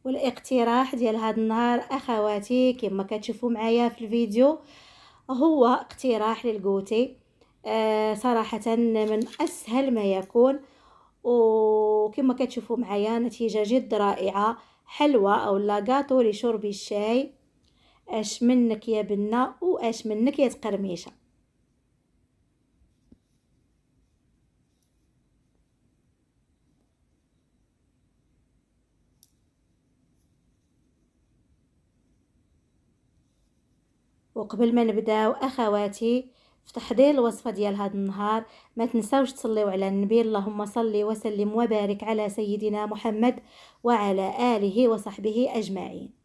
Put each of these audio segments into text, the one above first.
والاقتراح ديال هذا النهار اخواتي كما كتشوفوا معايا في الفيديو هو اقتراح للغوتي. صراحة من اسهل ما يكون، وكما كتشوفوا معايا نتيجة جد رائعة، حلوة او لاغاطو لشرب الشاي. اش منك يا بنة واش منك يا تقرميشة. وقبل ما نبداو اخواتي في تحضير الوصفه ديال هذا النهار، ما تنساوش تصليو على النبي، اللهم صل وسلم وبارك على سيدنا محمد وعلى اله وصحبه اجمعين.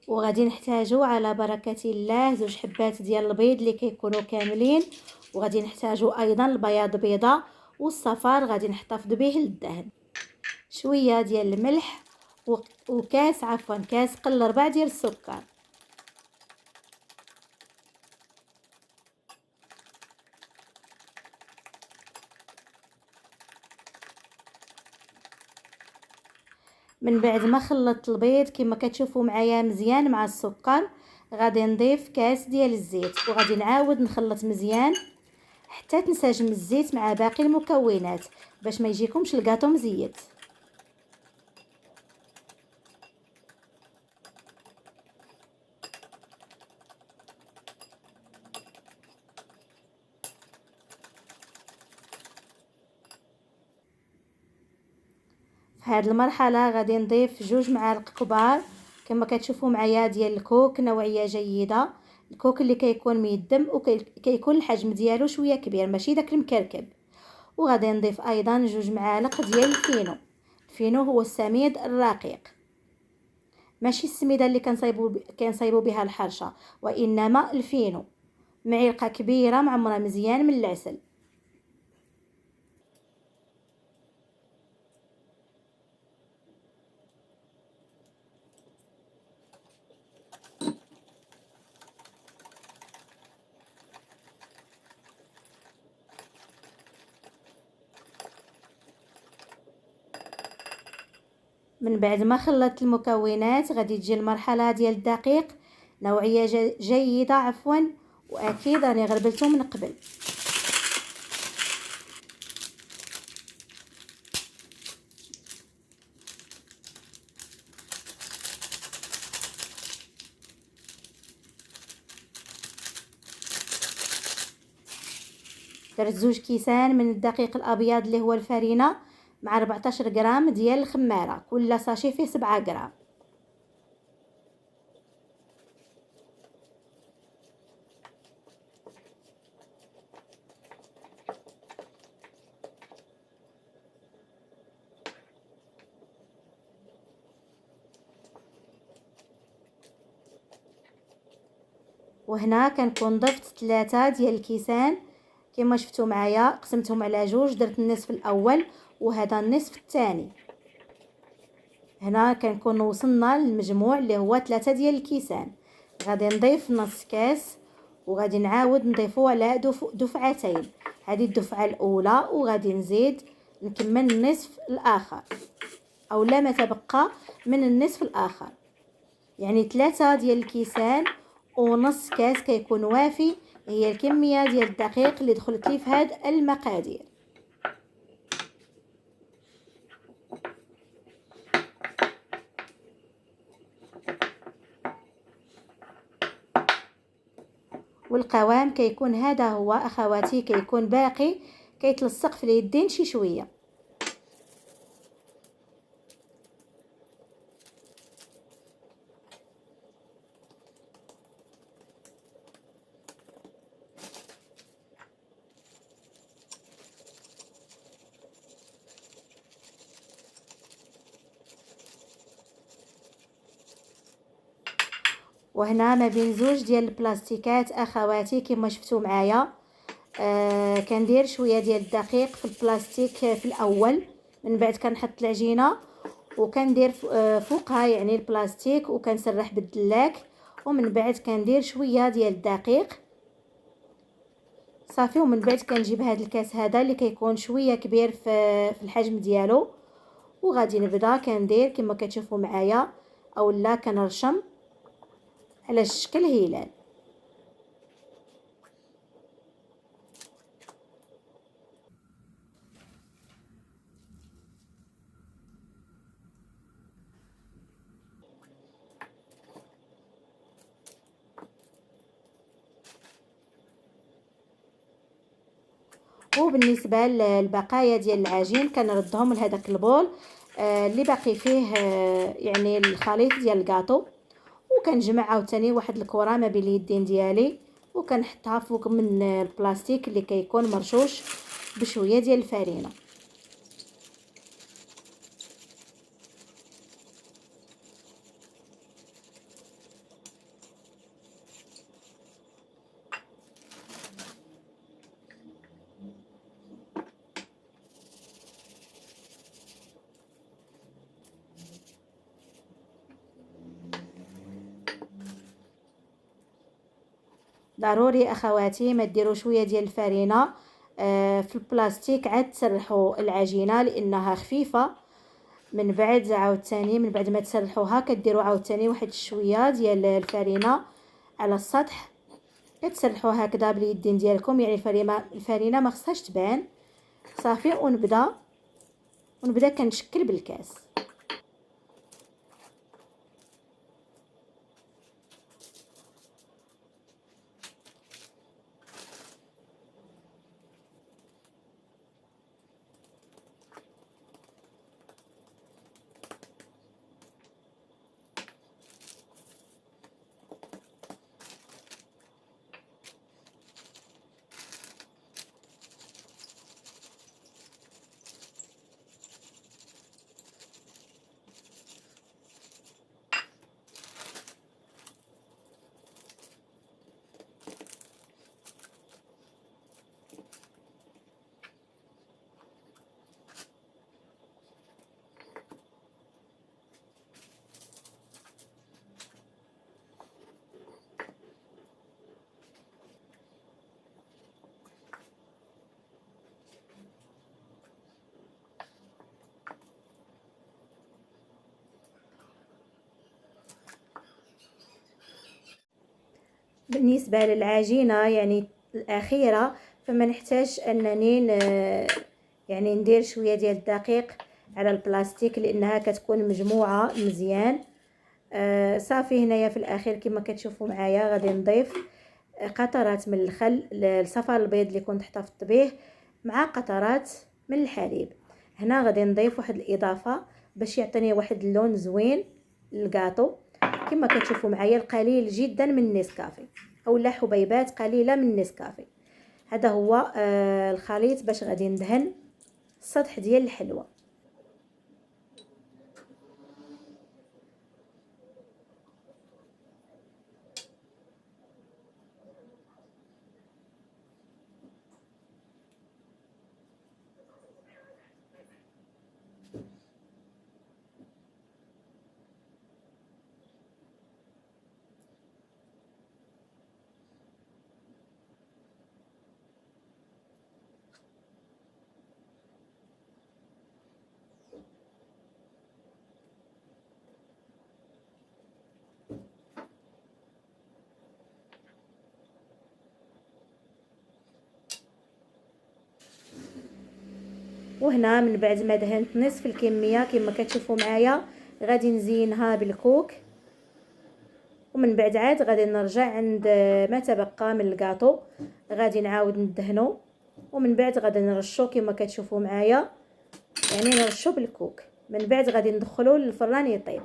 وغادي نحتاجو على بركة الله 2 حبات ديال البيض اللي كيكونوا كاملين، وغادي نحتاجو ايضا البياض بيضة، والصفار غادي نحتفظ به للدهن، شوية ديال الملح، وكاس كاس قل ربع ديال السكر. من بعد ما خلطت البيض كما كتشوفوا معايا مزيان مع السكر، غادي نضيف كاس ديال الزيت وغادي نعاود نخلط مزيان حتى تنسجم الزيت مع باقي المكونات باش ما يجيكمش الكاطو مزيت. في هذه المرحله غادي نضيف 2 معالق كبار كما كتشوفوا معايا ديال الكوك، نوعيه جيده، الكوك اللي كيكون ميدم وكيكون الحجم ديالو شويه كبير ماشي داك المكركب. وغادي نضيف ايضا 2 معالق ديال الفينو هو السميد الرقيق، ماشي السميده اللي كنصايبوا بها الحرشه، وانما الفينو، معلقه كبيره معمره مزيان من العسل. من بعد ما خلطت المكونات غادي تجي المرحله ديال الدقيق، نوعيه جيده واكيد راني غربلته من قبل. درت 2 كيسان من الدقيق الابيض اللي هو الفرينه، مع 14 غرام ديال الخماره، كل ساشي فيه 7 غرام. وهنا كنكون ضفت 3 ديال الكيسان كما شفتوا معايا، قسمتهم على 2، درت النصف الاول وهذا النصف الثاني. هنا كنكون وصلنا للمجموع اللي هو 3 ديال الكيسان. غادي نضيف نص كاس وغادي نعاود نضيفو على دفعتين، هذه الدفعه الاولى وغادي نزيد نكمل النصف الاخر او لا ما تبقى من النصف الاخر، يعني 3 ديال الكيسان ونص كاس كيكون وافي، هي الكميه ديال الدقيق اللي دخلت لي في هاد المقادير. والقوام كيكون هذا هو اخواتي، كيكون باقي كيتلصق في اليدين شي شويه. وهنا ما بين زوج ديال البلاستيكات اخواتي كما شفتوا معايا. كندير شويه ديال الدقيق في البلاستيك في الاول، من بعد كنحط العجينه وكندير فوقها يعني البلاستيك وكنسرح بالدلاك، ومن بعد كندير شويه ديال الدقيق صافي. ومن بعد كنجيب هذا الكاس هذا اللي كيكون شويه كبير في الحجم ديالو، وغادي نبدا كندير كما كتشوفوا معايا اولا كنرشم على شكل هلال. وبالنسبه للبقايا ديال العجين كنردهم لهذاك البول اللي باقي فيه يعني الخليط ديال الكاطو، وكنجمع عاوتاني واحد الكره ما بين اليدين ديالي وكنحطها فوق من البلاستيك اللي كيكون مرشوش بشويه ديال الفرينه. ضروري اخواتي ما ديروا شويه ديال الفرينه في البلاستيك عاد تسرحوا العجينه لانها خفيفه. من بعد عاوتاني من بعد ما تسرحوها كديروا عاوتاني واحد شويه ديال الفرينه على السطح، كتسرحوها هكذا باليدين ديالكم يعني الفرينه ما خصهاش تبان صافي. ونبدا كنشكل بالكاس. بالنسبه للعجينه يعني الاخيره فما نحتاج انني يعني ندير شويه ديال الدقيق على البلاستيك لانها كتكون مجموعه مزيان. صافي هنايا في الاخير كما كتشوفوا معايا غادي نضيف قطرات من الخل الصفار البيض اللي كنت حطاه في الطبيخ مع قطرات من الحليب. هنا غادي نضيف واحد الاضافه باش يعطيني واحد اللون زوين للكاطو. كما كتشوفوا معايا القليل جدا من النسكافيه اولا حبيبات قليله من النسكافيه. هذا هو الخليط باش غادي ندهن السطح ديال الحلوه. وهنا من بعد ما دهنت نصف الكميه كما كتشوفوا معايا غادي نزينها بالكوك، ومن بعد عاد غادي نرجع عند ما تبقى من الكاطو غادي نعاود ندهنو، ومن بعد غادي نرشو كما كتشوفوا معايا يعني نرشو بالكوك. من بعد غادي ندخلو للفران يطيب.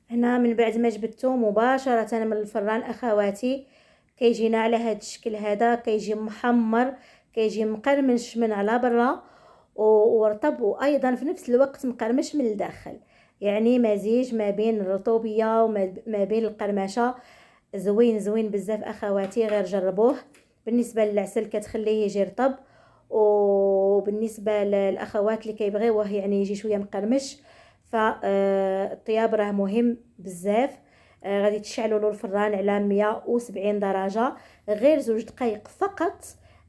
هنا من بعد ما جبدته مباشرة من الفران اخواتي كيجينا على هذا الشكل هذا، كيجي محمر، كيجي مقرمش من على برا ورطب، وايضا في نفس الوقت مقرمش من الداخل، يعني مزيج ما بين الرطوبيه وما بين القرمشه. زوين زوين بزاف اخواتي، غير جربوه. بالنسبه للعسل كتخليه يجي رطب، وبالنسبه للاخوات اللي كيبغيوه يعني يجي شويه مقرمش، فالطياب راه مهم بزاف. غادي تشعلوا له الفران على 170 درجه غير 2 دقائق فقط.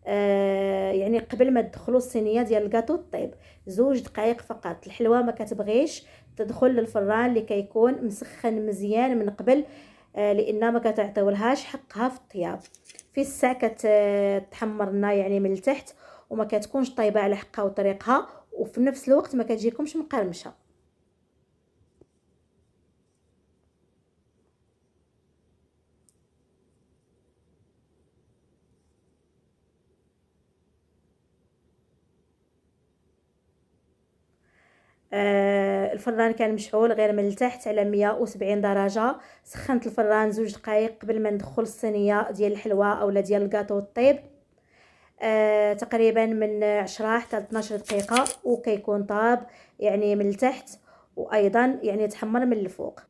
يعني قبل ما تدخلوا الصينيه ديال الكاطو طيب 2 دقائق فقط. الحلوه ما كتبغيش تدخل للفران اللي كيكون مسخن مزيان من قبل، لان ما كتعطيولهاش حقها في الطياب. في الساعه كتحمر لنا يعني من التحت، وما كتكونش طايبه على حقها وطريقها، وفي نفس الوقت ما كتجيكمش مقرمشه. الفران كان مشعول غير من التحت على 170 درجه. سخنت الفران 2 دقائق قبل ما ندخل الصينيه ديال الحلوه اولا ديال الكاطو الطيب، تقريبا من 10 حتى 12 دقيقه، وكيكون طاب يعني من التحت وايضا يعني تحمر من الفوق.